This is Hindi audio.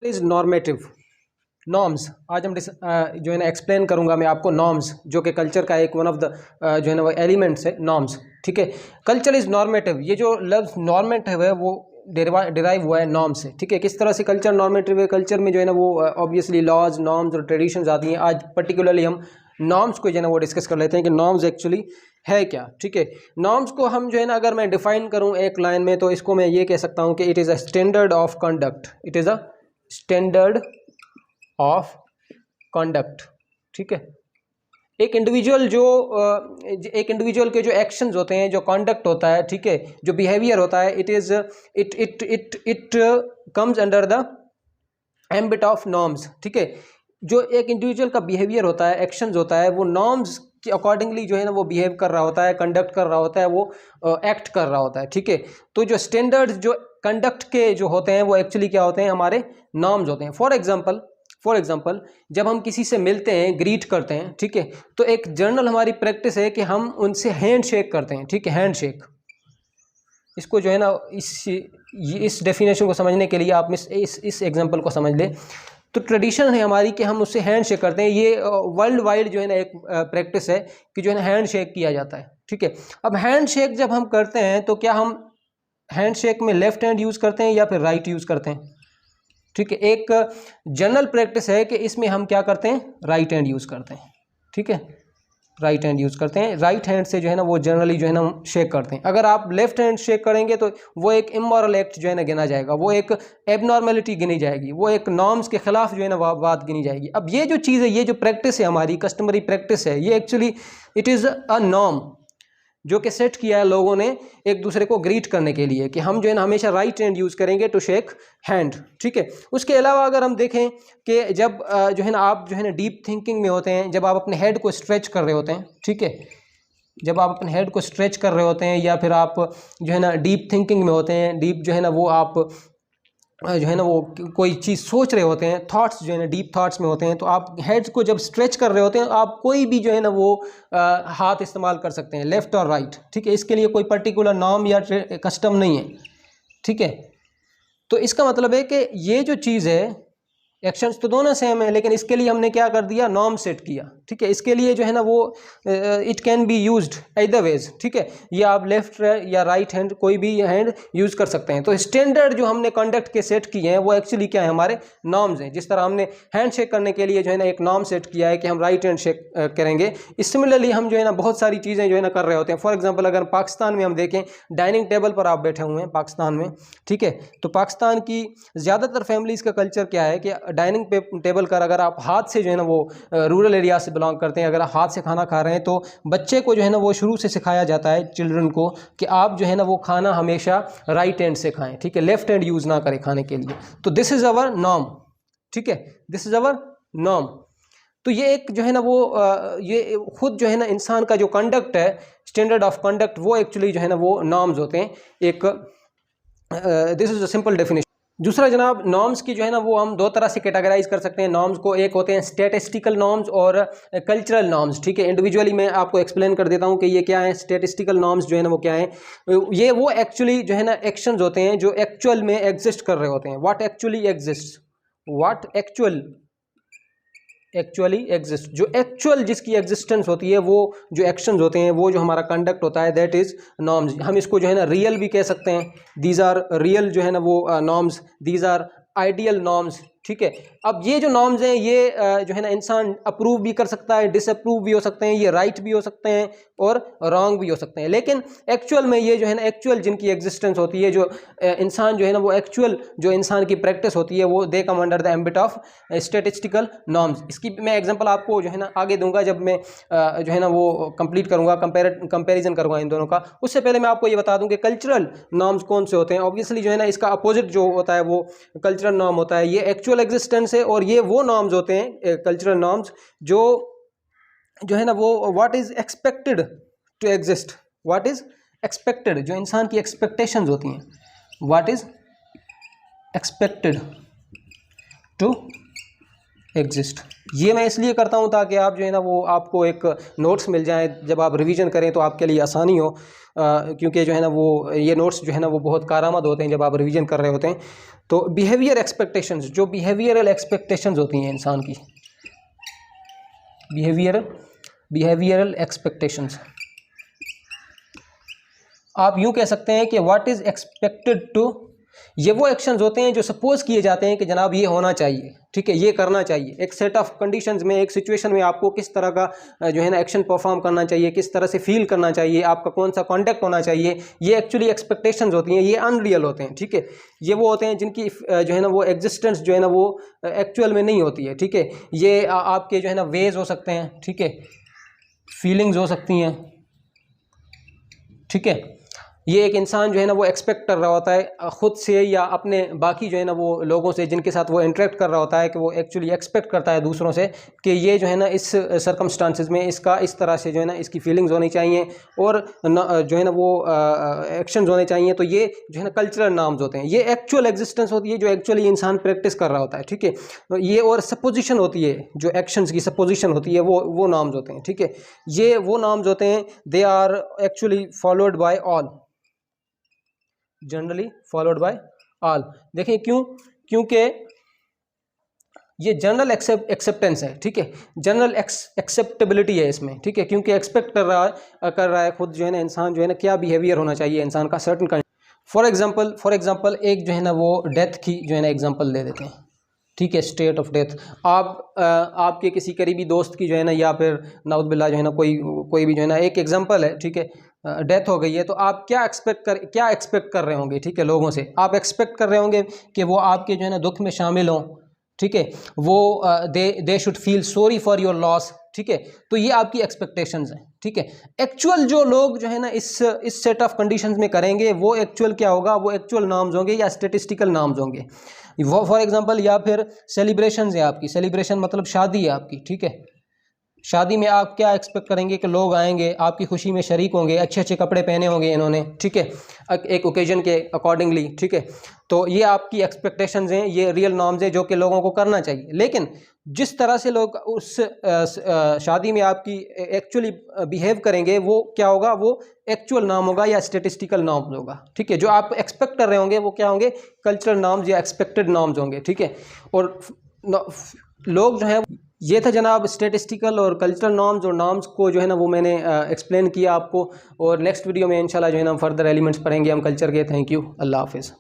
Is normative norms. आज हम जो है ना एक्सप्लेन करूंगा मैं आपको नॉर्म्स, जो कि कल्चर का एक वन ऑफ द जो है ना वो एलिमेंट्स है नॉर्म्स। ठीक है, कल्चर इज नॉर्मेटिव, ये जो लफ्ज़ नॉर्मेटिव है वो डिराइव हुआ है नॉर्म से। ठीक है, किस तरह से कल्चर नॉर्मेटिव है? कल्चर में जो है ना वो ऑब्वियसली लॉज, नॉर्म्स और ट्रेडिशंस आती हैं। आज पर्टिकुलरली हम नॉर्म्स को जो है ना वो डिस्कस कर लेते हैं कि नॉर्म्स एक्चुअली है क्या। ठीक है, नॉर्म्स को हम जो है ना अगर मैं डिफाइन करूं एक लाइन में तो इसको मैं ये कह सकता हूं कि it is a standard of conduct. It is a standard of conduct. ठीक है, एक इंडिविजुअल के जो एक्शंस होते हैं, जो कंडक्ट होता है, ठीक है, जो बिहेवियर होता है, it comes under the ambit of norms. ठीक है, जो एक इंडिविजुअल का बिहेवियर होता है, एक्शंस होता है, वो नॉर्म्स के अकॉर्डिंगली जो है ना वो बिहेव कर रहा होता है, कंडक्ट कर रहा होता है, वो एक्ट कर रहा होता है। ठीक है, तो जो स्टैंडर्ड्स जो कंडक्ट के जो होते हैं वो एक्चुअली क्या होते हैं? हमारे नॉर्म्स होते हैं। फॉर एग्जाम्पल जब हम किसी से मिलते हैं, ग्रीट करते हैं, ठीक है, तो एक जनरल हमारी प्रैक्टिस है कि हम उनसे हैंड शेक करते हैं। ठीक है, हैंड शेक, इसको जो है ना इस डेफिनेशन को समझने के लिए आप इस एग्जांपल को समझ लें। तो ट्रेडिशन है हमारी कि हम उससे हैंड शेक करते हैं। ये वर्ल्ड वाइड जो है ना एक प्रैक्टिस है कि जो है ना हैंड शेक किया जाता है। ठीक है, अब हैंड शेक जब हम करते हैं तो क्या हम हैंड शेक में लेफ्ट हैंड यूज़ करते हैं या फिर राइट यूज़ करते हैं? ठीक है, एक जनरल प्रैक्टिस है कि इसमें हम क्या करते हैं? राइट हैंड यूज़ करते हैं। ठीक है, राइट हैंड यूज़ करते हैं। राइट हैंड से जो है ना वो जनरली जो है ना हम शेक करते हैं। अगर आप लेफ्ट हैंड शेक करेंगे तो वो एक इमोरल एक्ट जो है ना गिना जाएगा, वो एक एबनॉर्मेलिटी गिनी जाएगी, वो एक नॉर्म्स के खिलाफ जो है ना बात गिनी जाएगी। अब ये जो चीज़ है, ये जो प्रैक्टिस है हमारी कस्टमरी प्रैक्टिस है, ये actually it is a norm जो कि सेट किया है लोगों ने एक दूसरे को ग्रीट करने के लिए कि हम जो है ना हमेशा राइट हैंड यूज़ करेंगे टू शेक हैंड। ठीक है, उसके अलावा अगर हम देखें कि जब जो है ना आप जो है ना डीप थिंकिंग में होते हैं, जब आप अपने हेड को स्ट्रेच कर रहे होते हैं, ठीक है, जब आप अपने हेड को स्ट्रेच कर रहे होते हैं या फिर आप जो है ना डीप थिंकिंग में होते हैं, डीप जो है ना वो आप जो है ना वो कोई चीज़ सोच रहे होते हैं, थॉट्स जो है ना डीप थॉट्स में होते हैं, तो आप हेड को जब स्ट्रेच कर रहे होते हैं आप कोई भी जो है ना वो हाथ इस्तेमाल कर सकते हैं, लेफ़्ट और राइट। ठीक है, इसके लिए कोई पर्टिकुलर नॉर्म या कस्टम नहीं है। ठीक है, तो इसका मतलब है कि ये जो चीज़ है, एक्शंस तो दोनों सेम है, लेकिन इसके लिए हमने क्या कर दिया? नॉर्म सेट किया। ठीक है, इसके लिए जो है ना वो it can be used either ways। ठीक है, ये आप लेफ्ट या राइट हैंड कोई भी हैंड यूज़ कर सकते हैं। तो स्टैंडर्ड जो हमने कंडक्ट के सेट किए हैं वो एक्चुअली क्या है? हमारे नॉर्म्स हैं। जिस तरह हमने हैंड शेक करने के लिए जो है ना एक नॉर्म सेट किया है कि हम राइट हैंड शेक करेंगे, सिमिलरली हम जो है ना बहुत सारी चीज़ें जो है ना कर रहे होते हैं। फॉर एग्जाम्पल अगर पाकिस्तान में हम देखें, डाइनिंग टेबल पर आप बैठे हुए हैं पाकिस्तान में, ठीक है, तो पाकिस्तान की ज़्यादातर फैमिलीज़ का कल्चर क्या है कि डाइनिंग टेबल कर अगर आप हाथ से जो है ना वो रूरल एरिया से बिलोंग करते हैं, अगर आप हाथ से खाना खा रहे हैं तो बच्चे को जो है ना वो शुरू से सिखाया जाता है, चिल्ड्रन को, कि आप जो है ना वो खाना हमेशा राइट हैंड से खाएं। ठीक है, लेफ्ट हैंड यूज़ ना करें खाने के लिए। तो दिस इज़ अवर नॉर्म। ठीक है, दिस इज़ अवर नॉर्म। तो ये एक जो है ना वो ये खुद जो है ना इंसान का जो कंडक्ट है, स्टैंडर्ड ऑफ कंडक्ट, वो एक्चुअली जो है ना वो नॉर्म्स होते हैं। एक this is a simple definition. दूसरा जनाब, नॉर्म्स की जो है ना वो हम दो तरह से कैटेगराइज कर सकते हैं नॉर्म्स को। एक होते हैं स्टैटिस्टिकल नॉर्म्स और कल्चरल नॉर्म्स। ठीक है, इंडिविजुअली मैं आपको एक्सप्लेन कर देता हूँ कि ये क्या है। स्टैटिस्टिकल नॉर्म्स जो है ना वो क्या है? ये वो एक्चुअली जो है ना एक्शंस होते हैं जो एक्चुअल में एग्जिस्ट कर रहे होते हैं। What actually exist, what actually exist, जो एक्चुअल जिसकी एग्जिस्टेंस होती है, वो जो एक्शंस होते हैं, वो जो हमारा कंडक्ट होता है, दैट इज़ नॉर्म्स। हम इसको जो है ना रियल भी कह सकते हैं। दीज आर रियल जो है ना वो norms, these are ideal norms. ठीक है, अब ये जो नॉर्म्स हैं ये जो है ना इंसान अप्रूव भी कर सकता है, डिसअप्रूव भी हो सकते हैं, ये राइट भी हो सकते हैं और रॉन्ग भी हो सकते हैं। लेकिन एक्चुअल में ये जो है ना एक्चुअल जिनकी एग्जिस्टेंस होती है, जो इंसान जो है ना वो एक्चुअल जो इंसान की प्रैक्टिस होती है, वो they come under the ambit of statistical norms. इसकी मैं एग्जांपल आपको जो है ना आगे दूंगा जब मैं जो है ना वो कंप्लीट करूंगा, कंपैरिजन करूंगा इन दोनों का। उससे पहले मैं आपको ये बता दूं कि कल्चरल नॉर्म्स कौन से होते हैं। ऑब्वियसली जो है ना इसका अपोजिट जो होता है वो कल्चरल नॉर्म होता है। ये एक्चुअल एग्जिस्टेंस है और ये वो नॉर्म्स होते हैं कल्चरल नॉर्म्स जो है ना वो what is expected to exist, what is expected, जो इंसान की एक्सपेक्टेशंस होती हैं, what is expected to exist. ये मैं इसलिए करता हूँ ताकि आप जो है ना वो आपको एक नोट्स मिल जाए, जब आप रिवीजन करें तो आपके लिए आसानी हो, क्योंकि जो है ना वो ये नोट्स जो है ना वो बहुत कारआमद होते हैं जब आप रिवीजन कर रहे होते हैं। तो बिहेवियर एक्सपेक्टेशंस, जो बिहेवियरल एक्सपेक्टेशंस होती हैं इंसान की, बिहेवियरल एक्सपेक्टेशंस, आप यूं कह सकते हैं कि व्हाट इज एक्सपेक्टेड टू, ये वो एक्शंस होते हैं जो सपोज किए जाते हैं कि जनाब ये होना चाहिए, ठीक है, ये करना चाहिए। एक सेट ऑफ कंडीशंस में, एक सिचुएशन में आपको किस तरह का जो है ना एक्शन परफॉर्म करना चाहिए, किस तरह से फील करना चाहिए, आपका कौन सा कॉन्डक्ट होना चाहिए, ये एक्चुअली एक्सपेक्टेशंस होती हैं, ये अनरियल होते हैं, ठीक है। ये वो होते हैं जिनकी जो है ना वो एग्जिस्टेंस जो है ना वो एक्चुअल में नहीं होती है, ठीक है। ये आपके जो है ना वेज हो सकते हैं, ठीक है, फीलिंग्स हो सकती हैं, ठीक है। ये एक इंसान जो है ना वो एक्सपेक्ट कर रहा होता है ख़ुद से या अपने बाकी जो है ना वो लोगों से जिनके साथ वो इंटरेक्ट कर रहा होता है, कि वो एक्चुअली एक्सपेक्ट करता है दूसरों से कि ये जो है ना इस सर्कमस्टांसिस में इसका इस तरह से जो है ना इसकी फीलिंग्स होनी चाहिए और जो है ना वो एक्शंस होने चाहिए। तो ये जो है ना कल्चरल नॉर्म्स होते हैं, ये एक्चुअल एग्जिस्टेंस होती है जो एक्चुअली इंसान प्रैक्टिस कर रहा होता है, ठीक है। तो ये और सपोजिशन होती है, जो एक्शंस की सपोजिशन होती है वो नॉर्म्स होते हैं, ठीक है। ये वो नॉर्म्स होते हैं, they are actually followed by all, generally followed by all. देखिए क्यों, क्योंकि ये जनरल एक्सेप्टेंस है, ठीक है, जनरल एक्सेप्टेबिलिटी है इसमें, ठीक है, क्योंकि एक्सपेक्ट कर रहा है खुद जो है ना इंसान जो है ना क्या बिहेवियर होना चाहिए इंसान का सर्टन। फॉर एग्जांपल एक जो है ना वो डेथ की जो है ना एग्जांपल ले देते हैं, ठीक है, स्टेट ऑफ डेथ। आपके किसी करीबी दोस्त की जो है ना या फिर नाउज़ बिल्लाह जो है ना कोई भी जो है ना एक एग्जांपल है, ठीक है, डेथ हो गई है। तो आप क्या एक्सपेक्ट कर रहे होंगे, ठीक है, लोगों से आप एक्सपेक्ट कर रहे होंगे कि वो आपके जो है ना दुख में शामिल हों, ठीक है, वो they should feel sorry for your loss, ठीक है। तो ये आपकी एक्सपेक्टेशंस हैं, ठीक है। एक्चुअल जो लोग जो है ना इस सेट ऑफ कंडीशंस में करेंगे वो एक्चुअल क्या होगा, वो एक्चुअल नॉर्म्स होंगे या स्टेटिस्टिकल नॉर्म्स होंगे वो, फॉर एग्जांपल। या फिर सेलिब्रेशंस है आपकी, सेलिब्रेशन मतलब शादी है आपकी, ठीक है। शादी में आप क्या एक्सपेक्ट करेंगे कि लोग आएंगे, आपकी खुशी में शरीक होंगे, अच्छे अच्छे कपड़े पहने होंगे इन्होंने, ठीक है, एक ओकेजन के अकॉर्डिंगली, ठीक है। तो ये आपकी एक्सपेक्टेशंस हैं, ये रियल नॉर्म्स हैं जो कि लोगों को करना चाहिए। लेकिन जिस तरह से लोग उस शादी में आपकी एक्चुअली बिहेव करेंगे वो क्या होगा, वो एक्चुअल नॉर्म होगा या स्टेटिस्टिकल नॉर्म्स होगा, ठीक है। जो आप एक्सपेक्ट कर रहे होंगे वो क्या होंगे, कल्चरल नॉर्म्स या एक्सपेक्टेड नॉर्म्स होंगे, ठीक है। और लोग जो है, ये था जनाब स्टेटिस्टिकल और कल्चरल नॉर्म्स, और नॉर्म्स को जो है ना वो मैंने एक्सप्लेन किया आपको। और नेक्स्ट वीडियो में इंशाल्लाह जो है ना फर्दर एलिमेंट्स पढ़ेंगे हम कल्चर के। थैंक यू, अल्लाह हाफिज़।